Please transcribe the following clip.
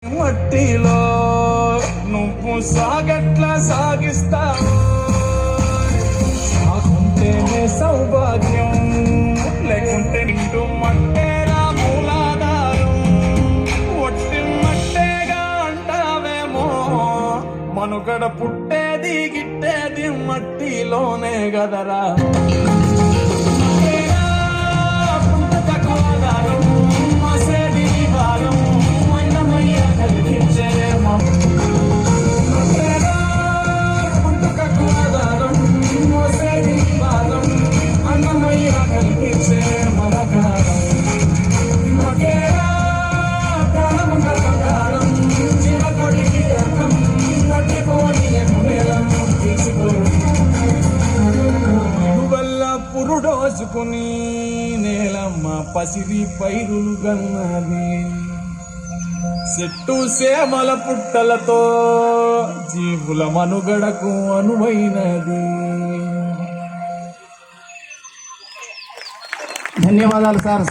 మట్టిలో నువ్వు సాగట్లా సాగిస్తావు, సాగుంటేనే సౌభాగ్యం, లేకుంటే నిండు మట్టేరా మూలాధారం. ఒట్టి మట్టేగా అంటావేమో, మనుగడ పుట్టేది గిట్టేది మట్టిలోనే గదరా. పురుడోసుకుని నేలమ్మ పసిరి పైరులు గన్నది, చెట్టు సేమల పుట్టలతో జీవుల మనుగడకు అనువైనది. ధన్యవాదాలు సార్.